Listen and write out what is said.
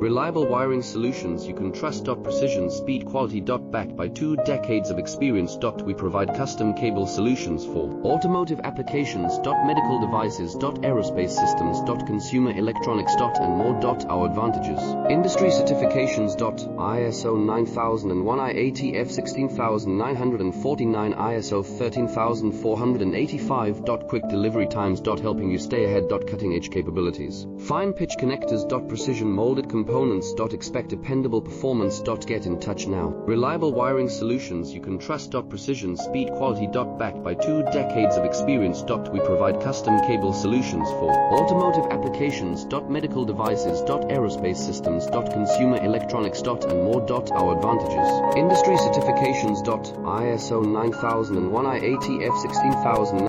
Reliable wiring solutions you can trust. Precision, speed, quality. Backed by 2 decades of experience. We provide custom cable solutions for automotive applications. Medical devices. Aerospace systems. Consumer electronics. And more. Our advantages: industry certifications. ISO 9001, IATF 16949, ISO 13485. Quick delivery times. Helping you stay ahead. Cutting edge capabilities. Fine pitch connectors. Precision molded components. Expect dependable performance. Get in touch now. Reliable wiring solutions you can trust. Precision, speed, quality. Backed by 2 decades of experience. We provide custom cable solutions for automotive applications. Medical devices. Aerospace systems. Consumer electronics. And more. Our advantages: industry certifications. ISO 9001, IATF 16949.